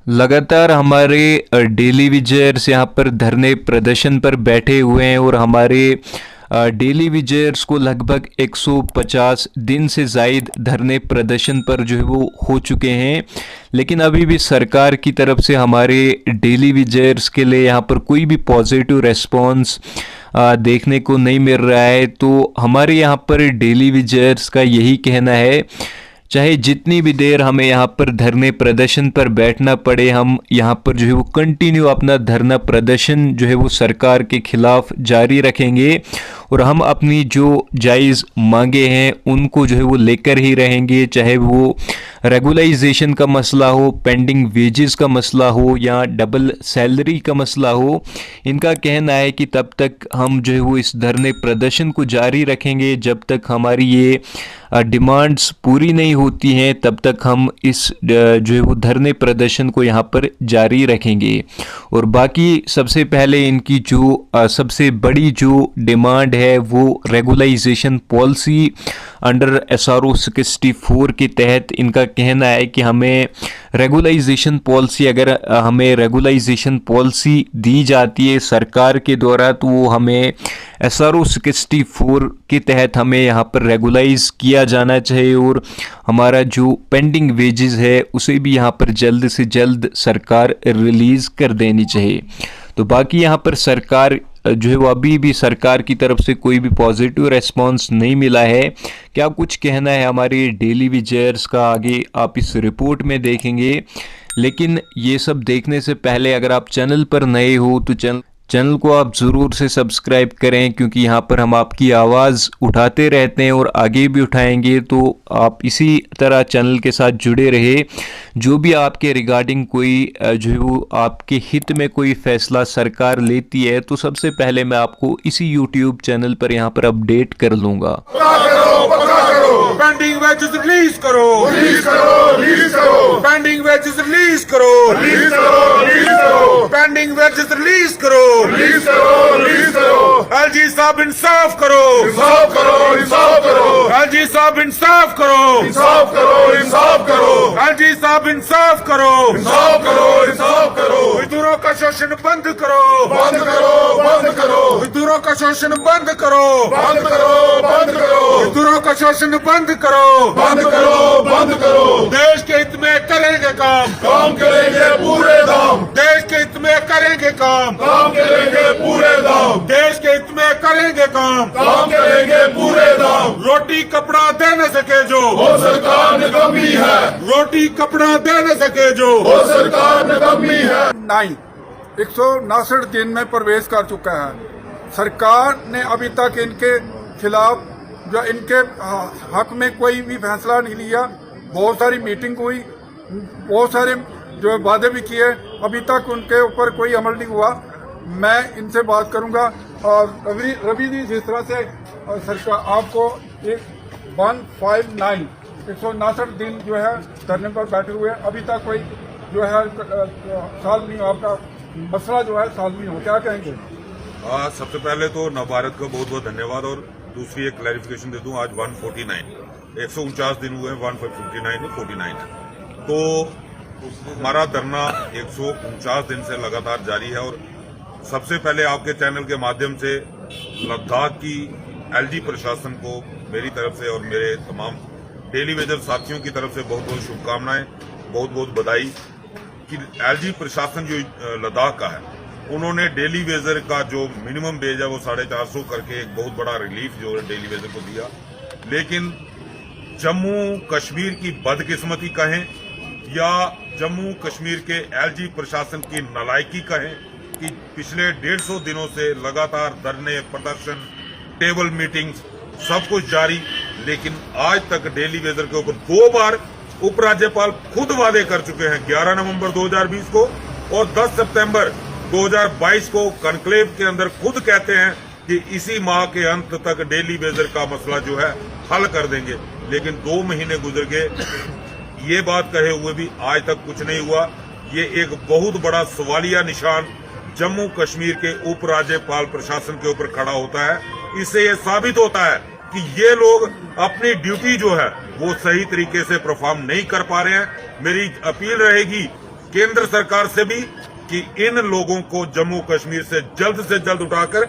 लगातार हमारे डेली विजयर्स यहाँ पर धरने प्रदर्शन पर बैठे हुए हैं और हमारे डेली विजयर्स को लगभग 150 दिन से ज़ायद धरने प्रदर्शन पर जो है वो हो चुके हैं। लेकिन अभी भी सरकार की तरफ से हमारे डेली विजयर्स के लिए यहाँ पर कोई भी पॉजिटिव रेस्पॉन्स देखने को नहीं मिल रहा है। तो हमारे यहाँ पर डेली विजयर्स का यही कहना है, चाहे जितनी भी देर हमें यहाँ पर धरने प्रदर्शन पर बैठना पड़े, हम यहाँ पर जो है वो कंटिन्यू अपना धरना प्रदर्शन जो है वो सरकार के खिलाफ जारी रखेंगे और हम अपनी जो जायज़ मांगे हैं उनको जो है वो लेकर ही रहेंगे। चाहे वो रेगुलाइजेशन का मसला हो, पेंडिंग वेजेस का मसला हो या डबल सैलरी का मसला हो, इनका कहना है कि तब तक हम जो है वो इस धरने प्रदर्शन को जारी रखेंगे। जब तक हमारी ये डिमांड्स पूरी नहीं होती हैं तब तक हम इस जो है वो धरने प्रदर्शन को यहाँ पर जारी रखेंगे। और बाकी सबसे पहले इनकी जो सबसे बड़ी जो डिमांड है वो रेगुलाइजेशन पॉलिसी अंडर SRO 64 के तहत इनका कहना है कि हमें रेगुलाइजेशन पॉलिसी, अगर हमें रेगुलाइजेशन पॉलिसी दी जाती है सरकार के द्वारा तो वो हमें SRO 64 के तहत हमें यहाँ पर रेगुलाइज किया जाना चाहिए और हमारा जो पेंडिंग वेजेस है उसे भी यहाँ पर जल्द से जल्द सरकार रिलीज़ कर देनी चाहिए। तो बाकी यहाँ पर सरकार जो है वो अभी भी सरकार की तरफ से कोई भी पॉजिटिव रेस्पॉन्स नहीं मिला है। क्या कुछ कहना है हमारे डेली विजयर्स का आगे आप इस रिपोर्ट में देखेंगे। लेकिन ये सब देखने से पहले अगर आप चैनल पर नए हो तो चैनल को आप ज़रूर से सब्सक्राइब करें, क्योंकि यहाँ पर हम आपकी आवाज़ उठाते रहते हैं और आगे भी उठाएंगे। तो आप इसी तरह चैनल के साथ जुड़े रहे। जो भी आपके रिगार्डिंग कोई जो है वो आपके हित में कोई फैसला सरकार लेती है तो सबसे पहले मैं आपको इसी YouTube चैनल पर यहाँ पर अपडेट कर लूँगा। पेंडिंग वेजेस रिलीज करो, रिलीज करो, रिलीज करो। पेंडिंग वेजेस रिलीज करो, रिलीज करो, रिलीज करो। पेंडिंग वेजेस रिलीज करो, रिलीज करो, रिलीज करो। LG साहब इंसाफ करो, इंसाफ करो, इंसाफ करो। LG साहब इंसाफ करो, इंसाफ करो, इंसाफ करो। LG साहब इंसाफ करो, इंसाफ करो, इंसाफ करो। मजदूरों का शोषण बंद करो, बंद करो, बंद करो। मजदूरों का शोषण बंद करो, बंद करो, बंद करो। मजदूरों का शोषण बंद करो, बंद करो, बंद करो। देश के हित में करेंगे काम, काम करेंगे पूरे दाम। देश के हित में करेंगे काम, काम करेंगे पूरे दाम। देश के हित में करेंगे काम, काम करेंगे पूरे दाम। रोटी कपड़ा दे न सके जो वो सरकार निकम्मी है। रोटी कपड़ा दे न सके जो वो सरकार निकम्मी है। 159 दिन में प्रवेश कर चुका है। सरकार ने अभी तक इनके खिलाफ जो इनके हक में कोई भी फैसला नहीं लिया। बहुत सारी मीटिंग हुई, बहुत सारे जो वादे भी किए, अभी तक उनके ऊपर कोई अमल नहीं हुआ। मैं इनसे बात करूंगा। और रवि जी, जिस तरह से सरकार आपको 159 दिन जो है धरने पर बैठे हुए, अभी तक कोई जो है साल नहीं, आपका मसला जो है साल नहीं हो, क्या कहेंगे? सबसे पहले तो नवभारत का बहुत बहुत धन्यवाद। और दूसरी एक क्लैरिफिकेशन दे दूं, आज 149 दिन हुए, 159 49 तो हमारा धरना 149 दिन से लगातार जारी है। और सबसे पहले आपके चैनल के माध्यम से लद्दाख की LG प्रशासन को मेरी तरफ से और मेरे तमाम डेली वेजर साथियों की तरफ से बहुत बहुत शुभकामनाएं, बहुत बहुत बधाई कि LG प्रशासन जो लद्दाख का है, उन्होंने डेली वेजर का जो मिनिमम वेज है वो 450 करके एक बहुत बड़ा रिलीफ जो डेली वेजर को दिया। लेकिन जम्मू कश्मीर की बदकिस्मती कहें या जम्मू कश्मीर के LG प्रशासन की नालायकी कहें कि पिछले 150 दिनों से लगातार धरने प्रदर्शन, टेबल मीटिंग्स सब कुछ जारी, लेकिन आज तक डेली वेजर के ऊपर 2 बार उपराज्यपाल खुद वादे कर चुके हैं, 11 नवंबर 2020 को और 10 सितंबर 2022 को कॉन्क्लेव के अंदर खुद कहते हैं कि इसी माह के अंत तक डेली वेजर का मसला जो है हल कर देंगे। लेकिन 2 महीने गुजर गए, ये बात कहे हुए भी आज तक कुछ नहीं हुआ। ये एक बहुत बड़ा सवालिया निशान जम्मू कश्मीर के उपराज्यपाल प्रशासन के ऊपर खड़ा होता है। इससे ये साबित होता है कि ये लोग अपनी ड्यूटी जो है वो सही तरीके से परफॉर्म नहीं कर पा रहे हैं। मेरी अपील रहेगी केंद्र सरकार से भी कि इन लोगों को जम्मू कश्मीर से जल्द उठाकर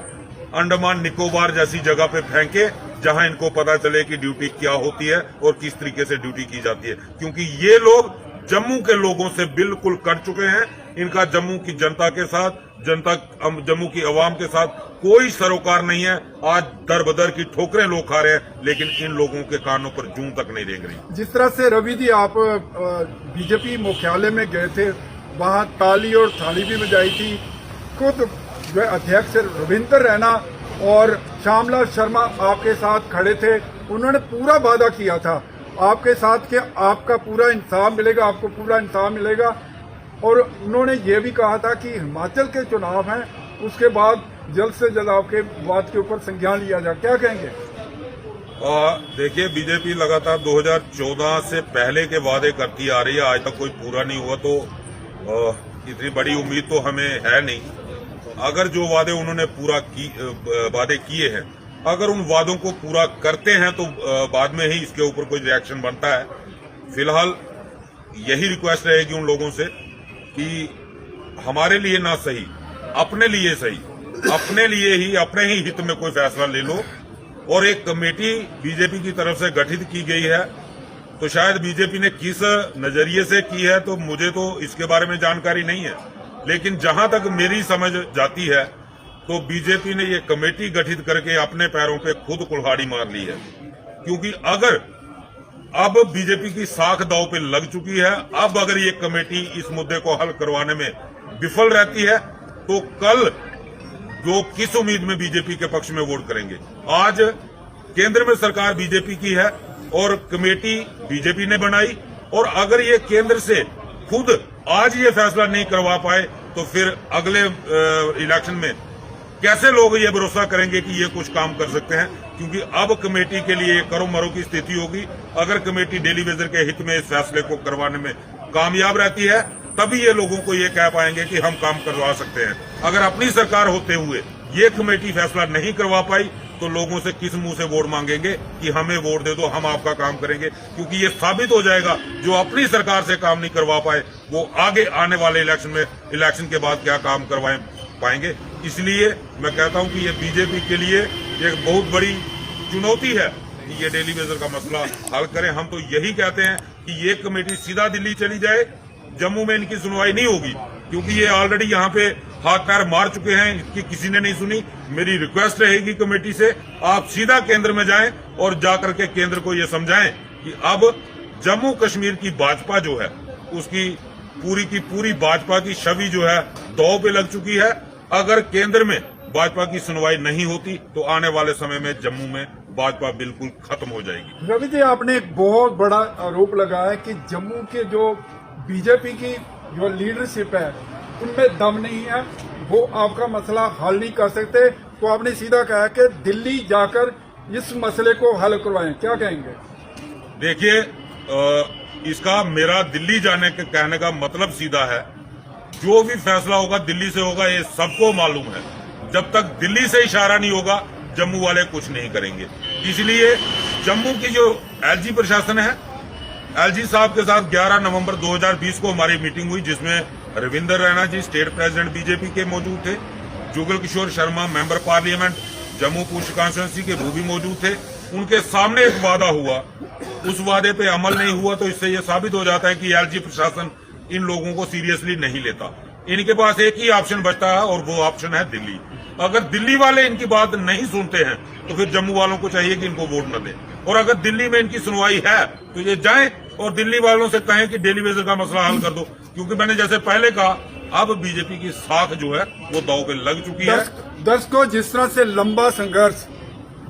अंडमान निकोबार जैसी जगह पे फेंके, जहां इनको पता चले कि ड्यूटी क्या होती है और किस तरीके से ड्यूटी की जाती है। क्योंकि ये लोग जम्मू के लोगों से बिल्कुल कट चुके हैं। इनका जम्मू की जनता के साथ, जम्मू की अवाम के साथ कोई सरोकार नहीं है। आज दर बदर की ठोकरें लोग खा रहे हैं, लेकिन इन लोगों के कानों पर जूं तक नहीं रेंग रही। जिस तरह से रवि जी आप बीजेपी मुख्यालय में गए थे, वहां ताली और थाली भी बजाई थी। खुद जो अध्यक्ष रविंदर रैना और श्यामलाल शर्मा आपके साथ खड़े थे। उन्होंने पूरा वादा किया था आपके साथ कि आपका पूरा इंसाफ मिलेगा, आपको पूरा इंसाफ मिलेगा। और उन्होंने ये भी कहा था कि हिमाचल के चुनाव हैं, उसके बाद जल्द से जल्द आपके बात के ऊपर संज्ञान लिया जाए। क्या कहेंगे? देखिए, बीजेपी लगातार 2014 से पहले के वादे करती आ रही है, आज तक कोई पूरा नहीं हुआ। तो इतनी बड़ी उम्मीद तो हमें है नहीं। अगर जो वादे उन्होंने वादे किए हैं, अगर उन वादों को पूरा करते हैं तो बाद में ही इसके ऊपर कोई रिएक्शन बनता है। फिलहाल यही रिक्वेस्ट रहेगी उन लोगों से कि हमारे लिए ना सही, अपने लिए सही, अपने लिए ही, अपने ही हित में कोई फैसला ले लो। और एक कमेटी बीजेपी की तरफ से गठित की गई है, तो शायद बीजेपी ने किस नजरिए से की है तो मुझे तो इसके बारे में जानकारी नहीं है। लेकिन जहां तक मेरी समझ जाती है तो बीजेपी ने ये कमेटी गठित करके अपने पैरों पे खुद कुल्हाड़ी मार ली है। क्योंकि अगर अब बीजेपी की साख दांव पे लग चुकी है, अब अगर ये कमेटी इस मुद्दे को हल करवाने में विफल रहती है तो कल जो किस उम्मीद में बीजेपी के पक्ष में वोट करेंगे। आज केंद्र में सरकार बीजेपी की है और कमेटी बीजेपी ने बनाई, और अगर ये केंद्र से खुद आज ये फैसला नहीं करवा पाए तो फिर अगले इलेक्शन में कैसे लोग ये भरोसा करेंगे कि ये कुछ काम कर सकते हैं। क्योंकि अब कमेटी के लिए करो मरो की स्थिति होगी। अगर कमेटी डेली वेजर के हित में इस फैसले को करवाने में कामयाब रहती है, तभी ये लोगों को ये कह पाएंगे कि हम काम करवा सकते हैं। अगर अपनी सरकार होते हुए ये कमेटी फैसला नहीं करवा पाई तो लोगों से किस मुंह से वोट मांगेंगे कि हमें वोट दे दो, हम आपका काम करेंगे। क्योंकि ये साबित हो जाएगा जो अपनी सरकार से काम नहीं करवा पाए वो आगे आने वाले इलेक्शन के बाद क्या काम करवा पाएंगे। इसलिए मैं कहता हूं कि ये बीजेपी के लिए एक बहुत बड़ी चुनौती है कि ये डेली वेजर का मसला हल करें। हम तो यही कहते हैं कि ये कमेटी सीधा दिल्ली चली जाए, जम्मू में इनकी सुनवाई नहीं होगी। क्योंकि ये ऑलरेडी यहाँ पे हाथ पैर मार चुके हैं, इसकी किसी ने नहीं सुनी। मेरी रिक्वेस्ट रहेगी कमेटी से, आप सीधा केंद्र में जाएं और जाकर के केंद्र को ये समझाएं कि अब जम्मू कश्मीर की भाजपा जो है उसकी पूरी की पूरी भाजपा की छवि जो है दांव पे लग चुकी है। अगर केंद्र में भाजपा की सुनवाई नहीं होती तो आने वाले समय में जम्मू में भाजपा बिल्कुल खत्म हो जाएगी। रवि जी, आपने एक बहुत बड़ा आरोप लगाया कि जम्मू के जो बीजेपी की जो लीडरशिप है उनमें दम नहीं है, वो आपका मसला हल नहीं कर सकते। तो आपने सीधा कहा कि दिल्ली जाकर इस मसले को हल करवाएं। क्या कहेंगे? देखिए, इसका मेरा दिल्ली जाने के कहने का मतलब सीधा है, जो भी फैसला होगा दिल्ली से होगा, ये सबको मालूम है। जब तक दिल्ली से इशारा नहीं होगा जम्मू वाले कुछ नहीं करेंगे। इसलिए जम्मू की जो एलजी प्रशासन है, एलजी साहब के साथ 11 नवंबर 2020 को हमारी मीटिंग हुई, जिसमें रविंदर रैना जी स्टेट प्रेसिडेंट बीजेपी के मौजूद थे, जुगल किशोर शर्मा मेंबर पार्लियामेंट जम्मू पूंछ कॉन्स्टिट्यूंसी के वो भी मौजूद थे। उनके सामने एक वादा हुआ, उस वादे पे अमल नहीं हुआ, तो इससे ये साबित हो जाता है कि एलजी प्रशासन इन लोगों को सीरियसली नहीं लेता। इनके पास एक ही ऑप्शन बचता है और वो ऑप्शन है दिल्ली। अगर दिल्ली वाले इनकी बात नहीं सुनते हैं तो फिर जम्मू वालों को चाहिए कि इनको वोट न दें। और अगर दिल्ली में इनकी सुनवाई है तो ये जाएं और दिल्ली वालों से कहें कि डेली वेजर का मसला हल कर दो। क्योंकि मैंने जैसे पहले कहा, अब बीजेपी की साख जो है वो दांव पे लग चुकी है। दर्शकों, जिस तरह से लंबा संघर्ष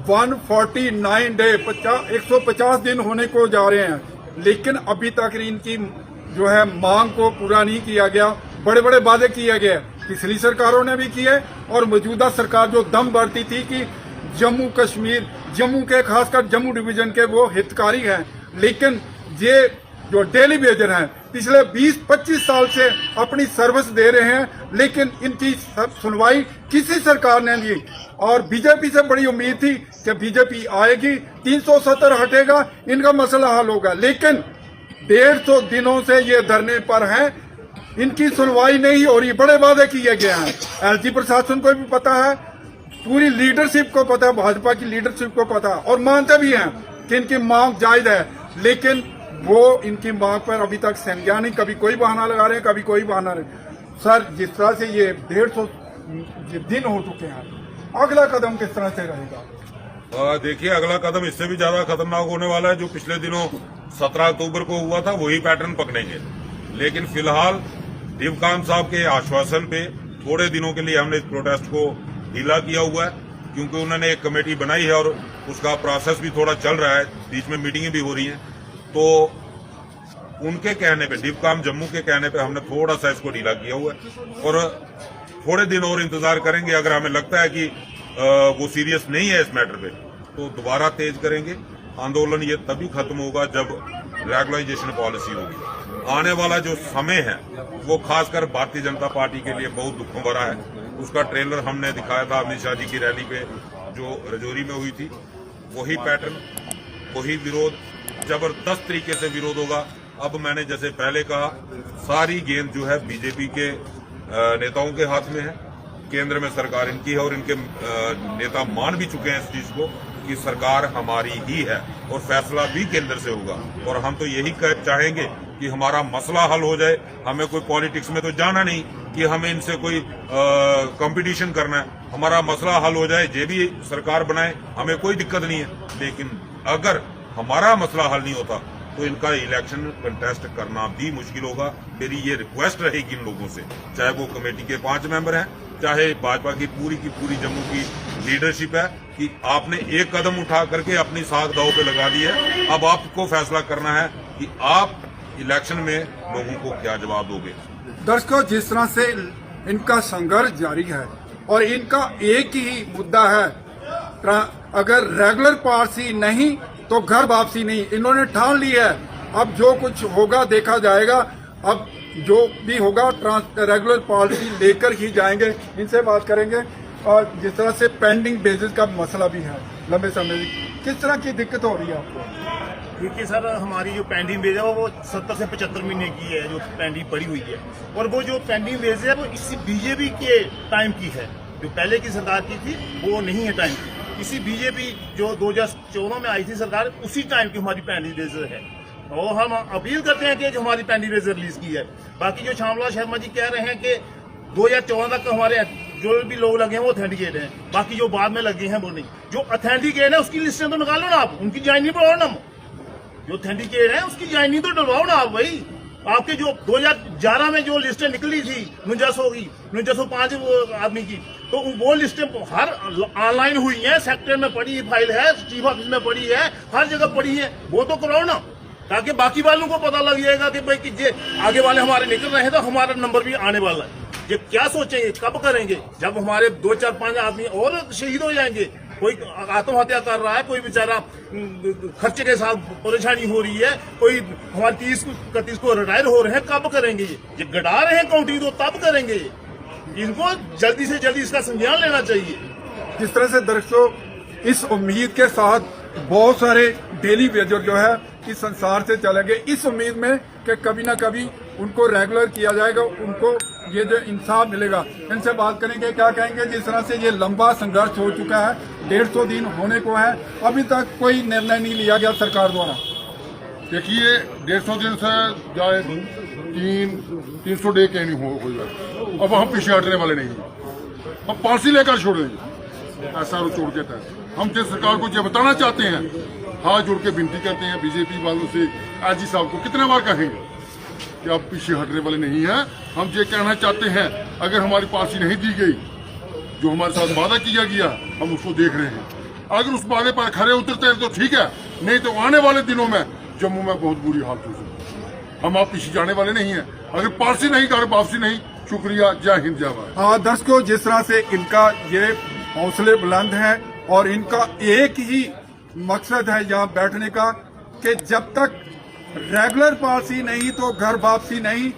149 डे 150 दिन होने को जा रहे हैं, लेकिन अभी तक इनकी जो है मांग को पूरा नहीं किया गया। बड़े बड़े वादे किए गए, पिछली सरकारों ने भी किए और मौजूदा सरकार जो दम भरती थी कि जम्मू कश्मीर, जम्मू के खासकर जम्मू डिवीजन के वो हितकारी हैं। लेकिन ये जो डेली वेजर हैं पिछले 20-25 साल से अपनी सर्विस दे रहे हैं, लेकिन इनकी सुनवाई किसी सरकार ने नहीं। और बीजेपी से बड़ी उम्मीद थी कि बीजेपी आएगी, 370 हटेगा, इनका मसला हल होगा। लेकिन 150 दिनों से ये धरने पर हैं। इनकी सुनवाई नहीं हो रही, बड़े वादे किए गए हैं। एलजी प्रशासन को भी पता है, पूरी लीडरशिप को पता है, भाजपा की लीडरशिप को पता है और मानते भी हैं कि इनकी मांग जायज है, लेकिन वो इनकी मांग पर अभी तक संज्ञान नहीं, कभी कोई बहाना लगा रहे हैं, कभी कोई बहाना नहीं। सर, जिस तरह से ये 150 दिन हो चुके हैं, अगला कदम किस तरह से रहेगा? देखिए, अगला कदम इससे भी ज्यादा खतरनाक होने वाला है। जो पिछले दिनों 17 अक्टूबर को हुआ था वही पैटर्न पकड़ेंगे। लेकिन फिलहाल दिवकांत साहब के आश्वासन पे थोड़े दिनों के लिए हमने इस प्रोटेस्ट को ढीला किया हुआ है, क्योंकि उन्होंने एक कमेटी बनाई है और उसका प्रोसेस भी थोड़ा चल रहा है, बीच में मीटिंगें भी हो रही हैं। तो उनके कहने पे, दिवकांत जम्मू के कहने पे हमने थोड़ा सा इसको ढीला किया हुआ है और थोड़े दिन और इंतजार करेंगे। अगर हमें लगता है कि वो सीरियस नहीं है इस मैटर पे, तो दोबारा तेज करेंगे आंदोलन। ये तभी खत्म होगा जब रेगुलराइजेशन पॉलिसी होगी। आने वाला जो समय है वो खासकर भारतीय जनता पार्टी के लिए बहुत दुखों भरा है। उसका ट्रेलर हमने दिखाया था अमित शाह जी की रैली पे जो रजौरी में हुई थी। वही पैटर्न, वही विरोध, जबरदस्त तरीके से विरोध होगा। अब मैंने जैसे पहले कहा, सारी गेंद जो है बीजेपी के नेताओं के हाथ में है। केंद्र में सरकार इनकी है और इनके नेता मान भी चुके हैं इस चीज को कि सरकार हमारी ही है और फैसला भी केंद्र से होगा। और हम तो यही चाहेंगे कि हमारा मसला हल हो जाए। हमें कोई पॉलिटिक्स में तो जाना नहीं कि हमें इनसे कोई कंपटीशन करना है। हमारा मसला हल हो जाए, जे भी सरकार बनाए, हमें कोई दिक्कत नहीं है। लेकिन अगर हमारा मसला हल नहीं होता तो इनका इलेक्शन कंटेस्ट करना भी मुश्किल होगा। मेरी ये रिक्वेस्ट रहेगी इन लोगों से, चाहे वो कमेटी के 5 मेंबर हैं, चाहे भाजपा की पूरी जम्मू की लीडरशिप है, कि आपने एक कदम उठा करके अपनी साख दांव पे लगा दी है। अब आपको फैसला करना है कि आप इलेक्शन में लोगों को क्या जवाब दोगे। दर्शकों, जिस तरह से इनका संघर्ष जारी है और इनका एक ही मुद्दा है, अगर रेगुलर पॉलिसी नहीं तो घर वापसी नहीं। इन्होंने ठान ली है, अब जो कुछ होगा देखा जाएगा। अब जो भी होगा रेगुलर पॉलिसी लेकर ही जाएंगे। इनसे बात करेंगे। और जिस तरह से पेंडिंग बेसिस का मसला भी है लंबे समय से, किस तरह की दिक्कत हो रही है आपको? देखिए सर, हमारी जो पेंडिंग बेस है वो 70 से 75 महीने की है जो पेंडिंग पड़ी हुई है। और वो जो पेंडिंग बेस है वो इसी बीजेपी के टाइम की है, जो पहले की सरकार की थी वो नहीं है टाइम की। इसी बीजेपी जो 2014 में आई थी सरकार, उसी टाइम की हमारी पेंडिंग बेस है। और हम अपील करते हैं कि जो हमारी पेंडिंग बेस रिलीज की है। बाकी जो श्यामलाल शर्मा जी कह रहे हैं कि 2014 तक हमारे जो भी लोग लगे हैं वो ऑथेंटिकेट हैं, बाकी जो बाद में लगे हैं वो नहीं। जो ऑथेंटिकेट है उसकी लिस्टें तो निकालो ना आप, उनकी ज्वाइनिंग बढ़ाओ ना। जो ऑथेंटिकेट है उसकी ज्वाइनिंग तो डलवाओ ना आप। भाई आपके जो 2011 में जो लिस्टें निकली थी 4905 आदमी की, तो वो लिस्टें हर ऑनलाइन हुई हैं, सेक्टर में पड़ी फाइल है, चीफ ऑफिस में पड़ी है, हर जगह पड़ी है। वो तो कराओ ना, ताकि बाकी वालों को पता लग जाएगा कि भाई कि ये आगे वाले हमारे निकल रहे हैं तो हमारा नंबर भी आने वाला है। ये क्या सोचेंगे, कब करेंगे? जब हमारे 2, 4, 5 आदमी और शहीद हो जाएंगे। कोई आत्महत्या कर रहा है, कोई बेचारा खर्चे के साथ परेशानी हो रही है, कोई हमारे 30-31 को रिटायर हो रहे हैं। कब करेंगे? ये गड़ा रहे हैं काउंटिंग, तो तब करेंगे। इनको जल्दी से जल्दी इसका संज्ञान लेना चाहिए। जिस तरह से दर्शकों, इस उम्मीद के साथ बहुत सारे डेली वेजर जो है इस संसार से चलेंगे, इस उम्मीद में कि कभी ना कभी उनको रेगुलर किया जाएगा, उनको ये जो इंसाफ मिलेगा। इनसे बात करेंगे, क्या कहेंगे जिस तरह से ये लंबा संघर्ष हो चुका है, 150 दिन होने को है, अभी तक कोई निर्णय नहीं लिया गया सरकार द्वारा। देखिए, 150 दिन से जाए 300 डे कहीं नहीं हो जाए। अब हम पीछे हटने वाले नहीं हैं, हम पांसी लेकर छोड़ देंगे। ऐसा छोड़ के तहत हम तो सरकार को जो बताना चाहते हैं, हाथ जोड़ के विनती करते हैं बीजेपी वालों से, आजी साहब को कितने बार कहेंगे कि आप पीछे हटने वाले नहीं हैं। हम ये कहना चाहते हैं, अगर हमारी पार्टी नहीं दी गई, जो हमारे साथ वादा किया गया, हम उसको देख रहे हैं। अगर उस वादे पर खरे उतरते हैं तो ठीक है, नहीं तो आने वाले दिनों में जम्मू में बहुत बुरी हालत हो सकती है। हम आप पीछे जाने वाले नहीं है। अगर पार्टी नहीं कर, वापसी नहीं। शुक्रिया, जय हिंद, जय भारत। हाँ दर्शकों, जिस तरह से इनका ये हौसले बुलंद हैं और इनका एक ही मकसद है यहाँ बैठने का कि जब तक रेगुलर पॉलिसी नहीं तो घर वापसी नहीं।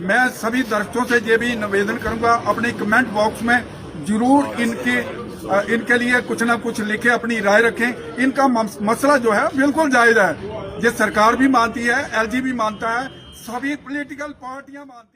मैं सभी दर्शकों से ये भी निवेदन करूंगा, अपने कमेंट बॉक्स में जरूर इनके लिए कुछ ना कुछ लिखे, अपनी राय रखें। इनका मसला जो है बिल्कुल जायज है, ये सरकार भी मानती है, एलजी भी मानता है, सभी पॉलिटिकल पार्टियां मानती हैं।